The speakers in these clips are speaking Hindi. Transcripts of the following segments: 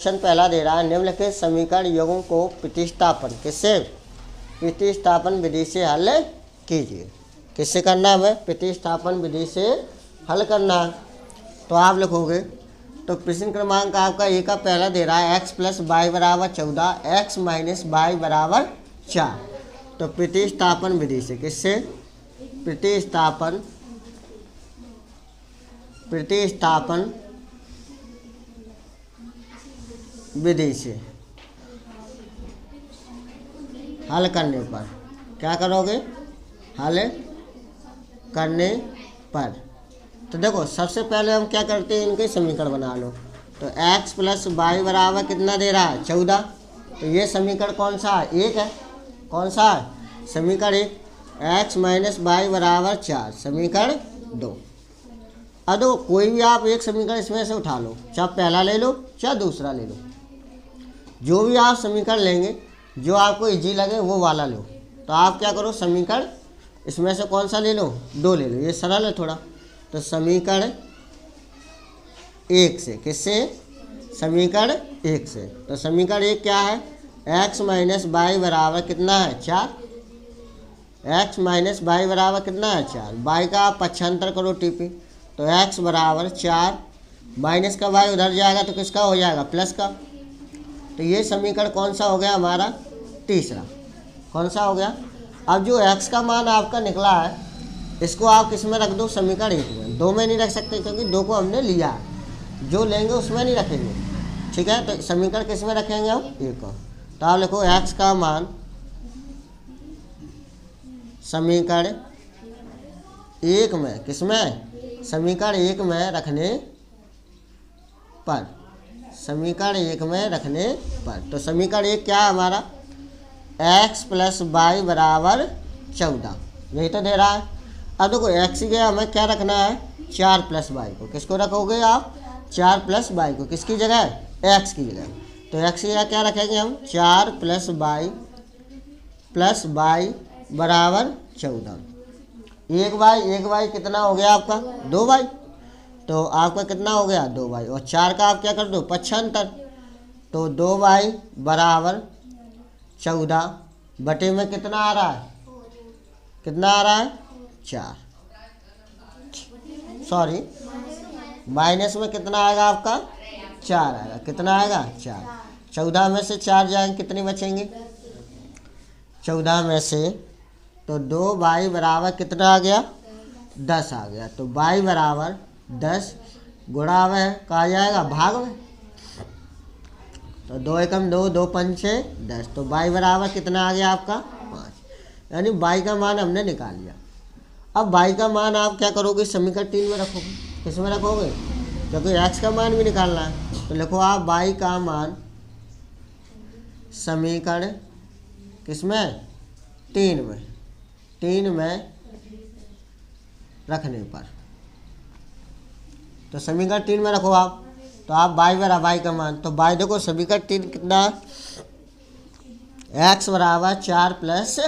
क्वेश्चन पहला दे रहा है, निम्नलिखित समीकरण युग्म को प्रतिस्थापन किससे प्रतिस्थापन विधि से हल कीजिए। किससे करना है? हमें प्रतिस्थापन विधि से हल करना है। तो आप लिखोगे, तो प्रश्न क्रमांक आपका ए का पहला दे रहा है x प्लस वाई बराबर 14 x माइनस वाई बराबर 4। तो प्रतिस्थापन विधि से किससे प्रतिस्थापन विधि से हल करने पर क्या करोगे? हल करने पर तो देखो सबसे पहले हम क्या करते हैं, इनके समीकरण बना लो। तो x प्लस वाई बराबर कितना दे रहा है? 14। तो ये समीकरण कौन सा है? एक है। कौन सा है? समीकरण एक। x माइनस वाई बराबर 4 समीकरण 2। अब देखो कोई भी आप एक समीकरण इसमें से उठा लो, चाहे पहला ले लो चाहे दूसरा ले लो, जो भी आप समीकरण लेंगे जो आपको इजी लगे वो वाला लो। तो आप क्या करो, समीकरण इसमें से कौन सा ले लो? 2 ले लो, ये सरल है थोड़ा। तो समीकरण 1 से किससे? समीकरण 1 से। तो समीकरण 1 क्या है? x माइनस वाई बराबर कितना है? 4। x माइनस वाई बराबर कितना है? 4। वाई का आप पक्षांतर करो टीपी, तो x बराबर 4 माइनस का y उधर जाएगा तो किसका हो जाएगा? प्लस का। तो ये समीकरण कौन सा हो गया हमारा? तीसरा। कौन सा हो गया? अब जो x का मान आपका निकला है इसको आप किस में रख दो? समीकरण 1 में। 2 में नहीं रख सकते क्योंकि 2 को हमने लिया है, जो लेंगे उसमें नहीं रखेंगे। ठीक है, तो समीकरण किस में रखेंगे हम? 1 को। तो आप लिखो x का मान समीकरण 1 में, किस में? समीकरण 1 में रखने पर। समीकरण 1 में रखने पर। तो समीकरण 1 क्या है हमारा? x प्लस वाई बराबर 14, यही तो दे रहा है। अब देखो x की जगह हमें क्या रखना है? 4 प्लस वाई को। किसको रखोगे आप? 4 प्लस वाई को। किसकी जगह? x की जगह। तो x की जगह क्या रखेंगे हम? 4 प्लस वाई बराबर 14। एक वाई कितना हो गया आपका? 2 वाई। तो आपका कितना हो गया? 2 वाई। और 4 का आप क्या कर दो? पक्षांतर। तो 2 वाई बराबर 14 बटे में कितना आ रहा है? कितना आ रहा है? 4। सॉरी, माइनस में कितना आएगा आपका? 4 आएगा। कितना आएगा? 4। 14 में से 4 जाएंगे, कितनी बचेंगे? 14 में से तो 2 वाई बराबर कितना आ गया? 10 आ गया। तो वाई बराबर 10 गुणा में कहा जाएगा? भाग में। तो 2 एकम 2, 2 पंचे 10। तो वाई बराबर कितना आ गया आपका? 5। यानी वाई का मान हमने निकाल लिया। अब वाई का मान आप क्या करोगे? समीकरण 3 में रखोगे। किस में रखोगे? क्योंकि x का मान भी निकालना है। तो लिखो आप वाई का मान समीकरण किस में? 3 में। 3 में रखने पर। तो समीकरण 3 में रखो आप। तो आप वाई बराबर वाई का मान, तो वाई देखो समीकरण 3 कितना? x बराबर 4 प्लस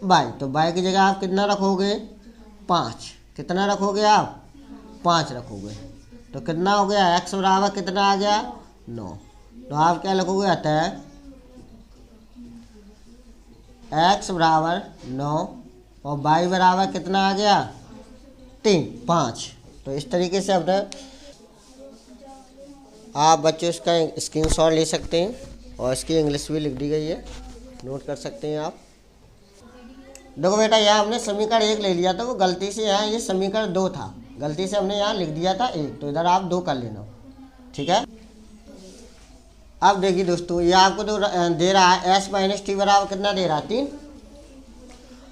वाई। तो वाई की जगह आप कितना रखोगे? 5। कितना रखोगे आप? 5 रखोगे। तो कितना हो गया? x बराबर कितना आ गया? 9। तो आप क्या लिखोगे? अतः x बराबर 9 और y बराबर कितना आ गया? 5। तो इस तरीके से अपने आप बच्चों इसका स्क्रीनशॉट ले सकते हैं और इसकी इंग्लिश भी लिख दी गई है, नोट कर सकते हैं आप। देखो बेटा, यहाँ हमने समीकरण 1 ले लिया था, वो गलती से यहाँ ये समीकरण 2 था, गलती से हमने यहाँ लिख दिया था 1, तो इधर आप 2 कर लेना। ठीक है। अब देखिए दोस्तों, ये आपको तो दे रहा है s माइनस टी बराबर कितना दे रहा है? 3।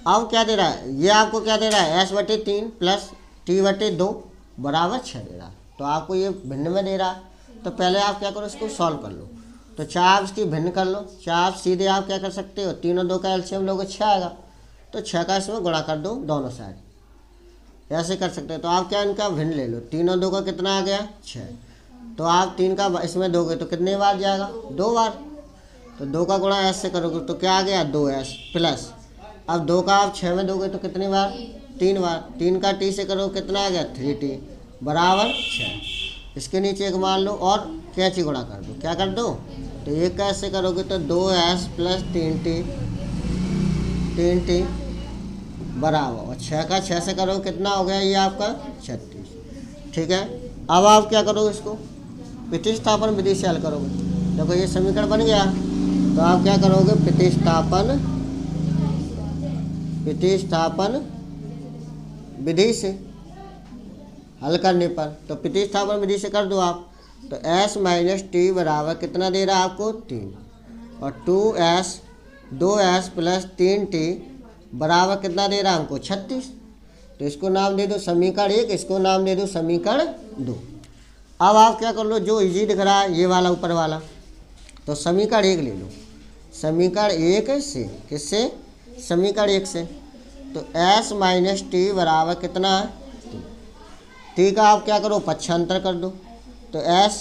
अब क्या दे रहा है? ये आपको क्या दे रहा है? s बटे 3 प्लस टी बटे 2 बराबर 6 दे रहा है। तो आपको ये भिन्न में दे रहा है। तो पहले आप क्या करो? इसको सॉल्व कर लो। तो 4 इसकी भिन्न कर लो। 4 सीधे आप क्या कर सकते हो? 3 और 2 का एलसीएम लोगे 6 आएगा। तो 6 का इसमें गुणा कर दो दोनों साइड, ऐसे कर सकते हो। तो आप क्या इनका भिन्न ले लो। 3 और 2 का कितना आ गया? 6। तो आप 3 का इसमें दोगे तो कितने बार जाएगा? 2 बार। तो 2 का गुणा ऐसे करोगे तो क्या आ गया? 2s plus. अब 2 का आप 6 में दोगे तो कितनी बार? 3 बार। 3 का t से करो कितना आ गया? 3t बराबर 6। इसके नीचे एक मान लो और कैंची गुणा कर दो। क्या कर दो? तो ये कैसे करोगे? तो 2s प्लस 3t बराबर, और 6 का 6 से करो कितना हो गया? ये आपका 36। ठीक है, अब आप क्या करोगे? इसको प्रतिस्थापन विधि से हल करोगे। देखो ये समीकरण बन गया, तो आप क्या करोगे? प्रतिस्थापन विधि से हल करने पर, तो प्रतिस्थापन विधि से कर दो आप। तो s माइनस टी बराबर कितना दे रहा है आपको? 3, और 2s प्लस 3t बराबर कितना दे रहा है हमको? 36। तो इसको नाम दे दो समीकरण 1, इसको नाम दे दो समीकरण 2। अब आप क्या कर लो? जो इजी दिख रहा है ये वाला ऊपर वाला, तो समीकरण 1 ले लो। समीकरण 1 से किससे? समीकरण 1 से। तो s माइनस टी बराबर कितना है? टी का आप क्या करो? पक्षांतर कर दो। तो s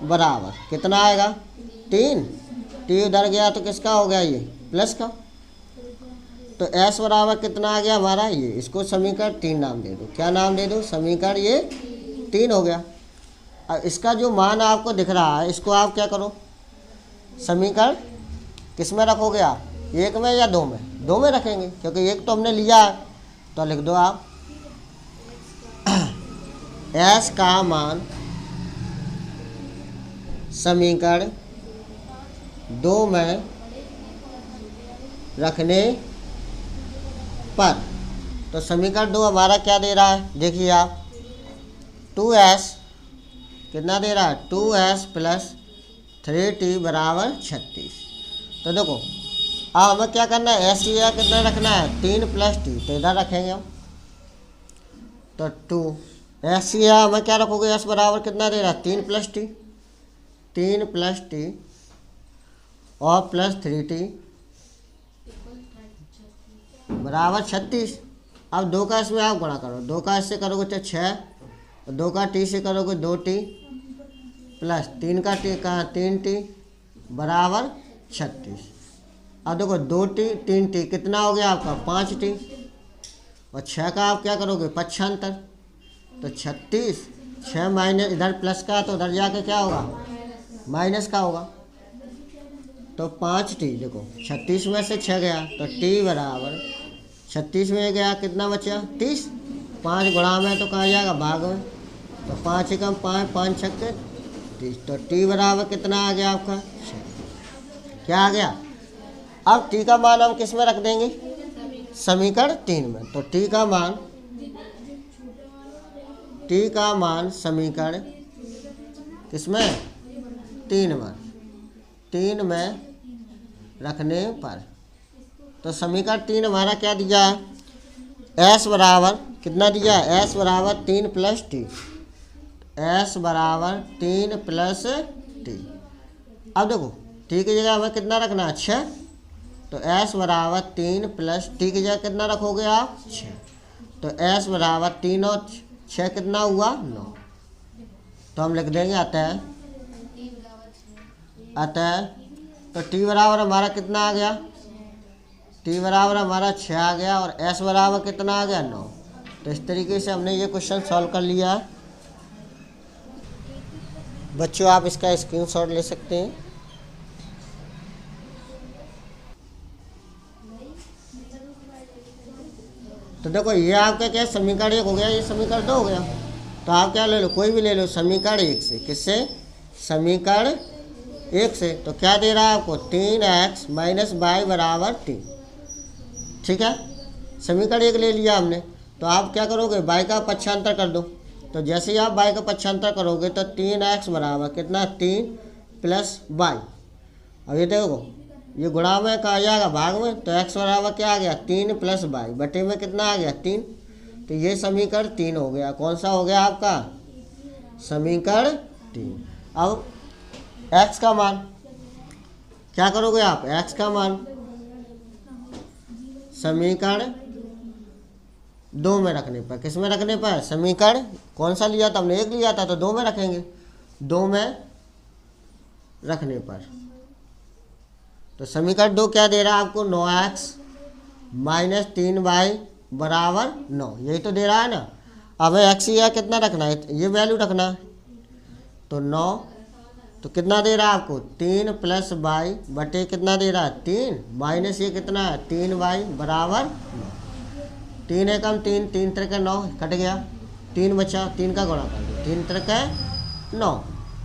बराबर कितना आएगा? 3। टी उधर गया तो किसका हो गया? ये प्लस का। तो s बराबर कितना आ गया हमारा? ये। इसको समीकरण 3 नाम दे दो। क्या नाम दे दो? समीकरण ये 3 हो गया। अब इसका जो मान आपको दिख रहा है, इसको आप क्या करो? समीकरण किस में रखोगे आप? 1 में या 2 में? 2 में रखेंगे, क्योंकि 1 तो हमने लिया है। तो लिख दो आप s का मान समीकरण 2 में रखने पर, तो समीकरण 2 हमारा क्या दे रहा है? देखिए आप 2s कितना दे रहा है? 2s प्लस 3t बराबर 36। तो देखो अब हमें क्या करना है? s या कितना रखना है? 3 प्लस t, तो इधर रखेंगे हम। तो 2 s या हमें क्या रखोगे? s बराबर कितना दे रहा है? 3 प्लस t, 3 प्लस t और प्लस 3t बराबर 36। अब 2 का इसमें आप गुणा करो। 2 का इससे करोगे तो 6, और 2 का t से करोगे 2t, प्लस 3 का t का 3t बराबर 36। अब देखो 2t 3t कितना हो गया आपका? 5t, और 6 का आप क्या करोगे? पक्षांतर। तो 36, 6 माइनस इधर प्लस का, तो उधर जाके क्या होगा? माइनस का होगा। तो 5t, देखो 36 में से 6 गया, तो t बराबर 36 में गया कितना बचा? 30। 5 गुणा में तो कहा जाएगा भाग में, तो 5 एकम 5, 5 छक्के 30। तो t बराबर कितना आ गया आपका? 6। क्या आ गया? अब t का मान हम किस में रख देंगे? समीकरण 3 में। तो t का मान समीकरण किसमें? 3 में रखने पर, तो समीकरण 3 हमारा क्या दिया है? s बराबर कितना दिया है? s बराबर 3 प्लस t, s बराबर 3 प्लस t। अब देखो t की जगह हमें कितना रखना है? 6। तो s बराबर 3 प्लस t की जगह कितना रखोगे आप? 6। तो s बराबर 3 और 6 कितना हुआ? 9। तो हम लिख देंगे अतः तो t बराबर हमारा कितना आ गया? t बराबर हमारा 6 आ गया, और s बराबर कितना आ गया? 9। तो इस तरीके से हमने ये क्वेश्चन सॉल्व कर लिया है। बच्चों आप इसका स्क्रीनशॉट ले सकते हैं। तो देखो ये आपका क्या समीकरण 1 हो गया, ये समीकरण 2 हो गया। तो आप क्या ले लो? कोई भी ले लो समीकरण 1 से। किससे? समीकरण 1 से। तो क्या दे रहा है आपको? 3x माइनस वाई बराबर 3। ठीक है, समीकरण 1 ले लिया हमने। तो आप क्या करोगे? y का पक्षांतर कर दो। तो जैसे ही आप y का पक्षांतर करोगे तो 3x बराबर कितना? 3 प्लस y। अब ये देखो ये गुणा में कहा जाएगा भाग में, तो x बराबर क्या आ गया? 3 प्लस y बटे में कितना आ गया? 3। तो ये समीकरण 3 हो गया। कौन सा हो गया आपका? समीकरण 3। अब x का मान क्या करोगे आप? x का मान समीकरण 2 में रखने पर, किस में रखने पर? समीकरण कौन सा लिया था हमने? 1 लिया था, तो 2 में रखेंगे। 2 में रखने पर तो समीकरण 2 क्या दे रहा है आपको? 9x माइनस 3y बराबर 9। यही तो दे रहा है ना। अब x या कितना रखना है? ये वैल्यू रखना है। तो 9, तो कितना दे रहा है आपको 3 प्लस वाई बटे कितना दे रहा है 3 माइनस ये कितना है 3 वाई बराबर 9। 3 एकम 3, 3 त्रिक 9 कट गया, 3 बचा, 3 का गुणा कर दो, 3 त्रिक 9,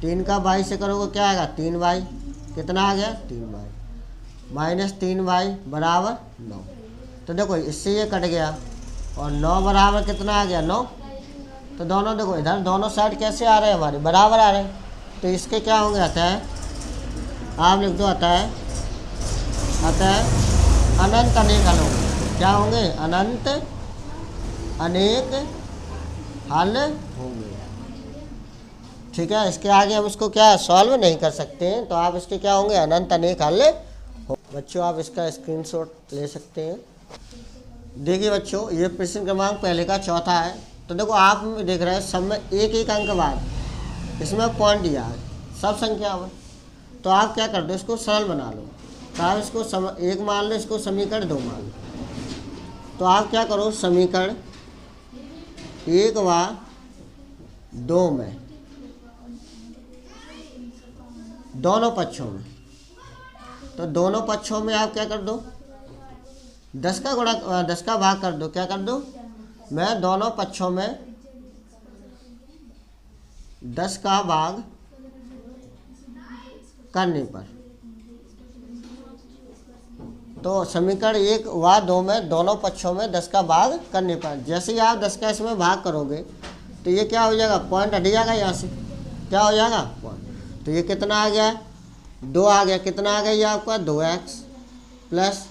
3 का वाई से करोगे क्या आएगा 3 वाई, कितना आ गया 3 वाई माइनस 3 वाई बराबर 9। तो देखो इससे ये कट गया और 9 बराबर कितना आ गया 9। तो दोनों देखो इधर दोनों साइड कैसे आ रहे हैं हमारे बराबर आ रहे हैं, तो इसके क्या होंगे अतः आप लिख दो अतः अनंत अनेक हल होंगे। क्या होंगे अनंत अनेक हल होंगे। ठीक है, इसके आगे हम इसको क्या सॉल्व नहीं कर सकते हैं, तो आप इसके क्या होंगे अनंत अनेक हल हो। बच्चों आप इसका स्क्रीनशॉट ले सकते हैं। देखिए बच्चों ये प्रश्न क्रमांक पहले का चौथा है। तो देखो आप देख रहे हैं सब में एक अंक बाद इसमें पॉइंट दिया है सब संख्या में, तो आप क्या कर दो इसको सरल बना लो। तो आप इसको एक मान लो, इसको समीकरण 2 मान लो। तो आप क्या करो समीकरण 1 व 2 में दोनों पक्षों में, तो दोनों पक्षों में आप क्या कर दो 10 का भाग कर दो। क्या कर दो मैं दोनों पक्षों में 10 का भाग करने पर, तो समीकरण 1 व 2 में दोनों पक्षों में 10 का भाग करने पर जैसे ही आप 10 का इसमें भाग करोगे तो ये क्या हो जाएगा पॉइंट हट जाएगा यहाँ से, क्या हो जाएगा पॉइंट। तो ये कितना आ गया 2 आ गया, कितना आ गया ये आपका 2x प्लस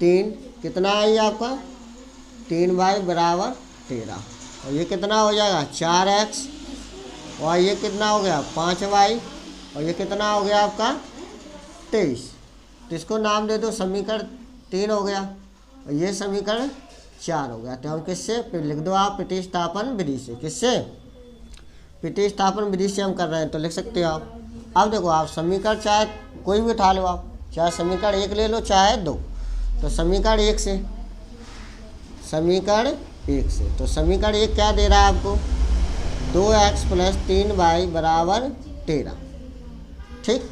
3 कितना है ये आपका 3 वाई बराबर 13, और ये कितना हो जाएगा 4x, और ये कितना हो गया 5 वाई, और ये कितना हो गया आपका 23। तो इसको नाम दे दो समीकरण 3 हो गया, और ये समीकरण 4 हो गया। तो हम किससे लिख दो आप प्रतिस्थापन विधि से, किससे प्रतिस्थापन विधि से हम कर रहे हैं, तो लिख सकते हो आप। अब देखो आप समीकरण चाहे कोई भी उठा लो आप, चाहे समीकरण 1 ले लो चाहे 2, तो समीकरण 1 से तो समीकरण 1 क्या दे रहा है आपको 2x प्लस 3 वाई बराबर 13। ठीक,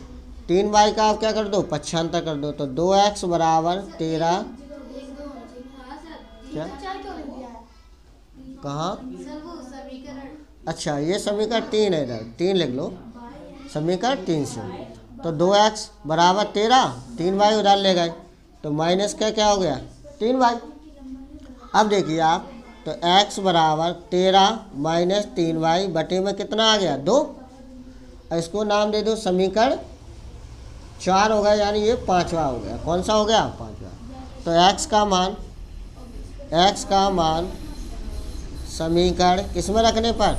3 वाई का आप क्या कर दो पक्षांतर कर दो, तो 2x बराबर 13 क्या कहाँ, अच्छा ये समीकरण 3 है, इधर 3 लिख लो समीकरण 3 से। तो 2x बराबर 13, 3 वाई उधर ले गए तो माइनस क्या हो गया 3 वाई। अब देखिए आप तो x बराबर 13 माइनस 3 वाई बटे में कितना आ गया 2, इसको नाम दे दो समीकरण 4 हो गया, यानी ये 5वां हो गया। कौन सा हो गया 5वां। तो x का मान समीकरण किस में रखने पर,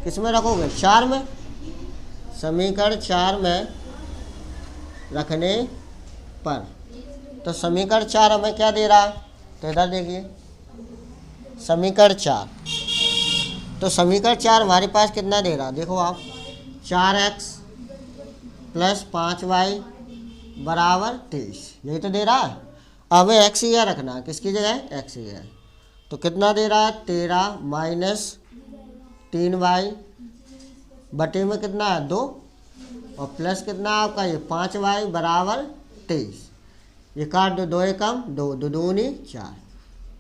किस में रखोगे 4 में, समीकरण 4 में रखने पर। तो समीकरण 4 हमें क्या दे रहा है, तो इधर देखिए समीकरण 4, तो समीकरण 4 हमारे पास कितना दे रहा देखो आप 4x प्लस 5 वाई बराबर 23, यही तो दे रहा है। अब हमें x ही रखना है, किसकी जगह x ही है। तो कितना दे रहा है 13 माइनस 3 वाई बटे में कितना है 2, और प्लस कितना आपका ये 5 वाई बराबर 23। ये काट दो 2 एकम 2, 2 दूनी 4,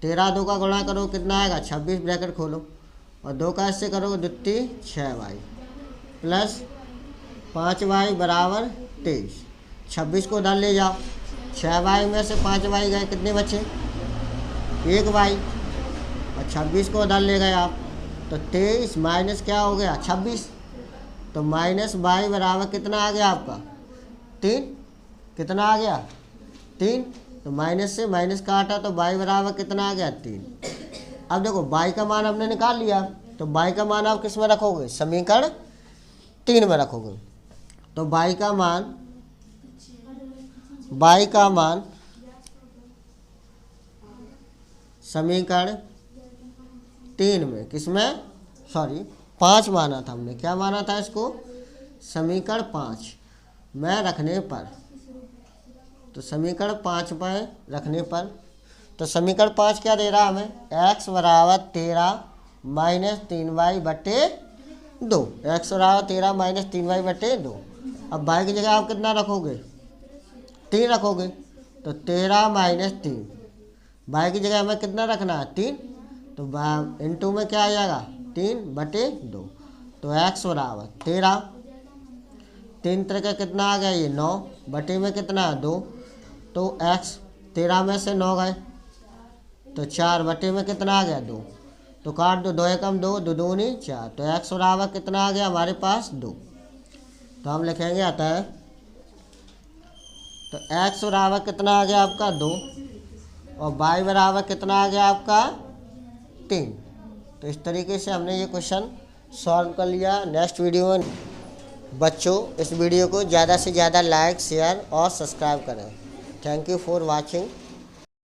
13 2 का गुणा करो कितना आएगा 26 ब्रैकेट खोलो, और 2 का इससे करोगे 2 3 6 वाई प्लस 5 वाई बराबर 23। 26 को उधर ले जाओ, 6 वाई में से 5 वाई गए कितने बचे 1 वाई, और 26 को उधर ले गए आप, तो 23 माइनस क्या हो गया 26, तो माइनस वाई बराबर कितना आ गया आपका 3, कितना आ गया 3, तो माइनस से माइनस काटा तो वाई बराबर कितना आ गया 3। अब देखो वाई का मान हमने निकाल लिया, तो वाई का मान आप किस में रखोगे समीकरण 3 में रखोगे। तो वाई का मान समीकरण 3 में किस में 5 माना था हमने, क्या माना था इसको समीकरण 5 में रखने पर। तो समीकरण 5 पर रखने पर, तो समीकरण 5 क्या दे रहा हमें x बराबर 13 माइनस 3 वाई बटे 2। एक्स हो रहा है 13 माइनस 3y बटे 2। अब y की जगह आप कितना रखोगे, 3 रखोगे, तो 13 माइनस 3। y की जगह हमें कितना रखना है, 3, तो इंटू में क्या आ जाएगा, 3 बटे 2। तो एक्स बराबर 13, 3 तरह कितना आ गया ये 9, बटे में कितना है 2, तो एक्स 13 में से 9 गए तो 4 बटे में कितना आ गया 2, तो काट दो, 2 एकम 2, 2 दूनी 4, तो एक्स बराबर कितना आ गया हमारे पास 2। तो हम लिखेंगे अतः, तो एक्स बराबर कितना आ गया आपका 2 और वाई बराबर कितना आ गया आपका 3। तो इस तरीके से हमने ये क्वेश्चन सॉल्व कर लिया। नेक्स्ट वीडियो में बच्चों इस वीडियो को ज़्यादा से ज़्यादा लाइक, शेयर और सब्सक्राइब करें। Thank you for watching.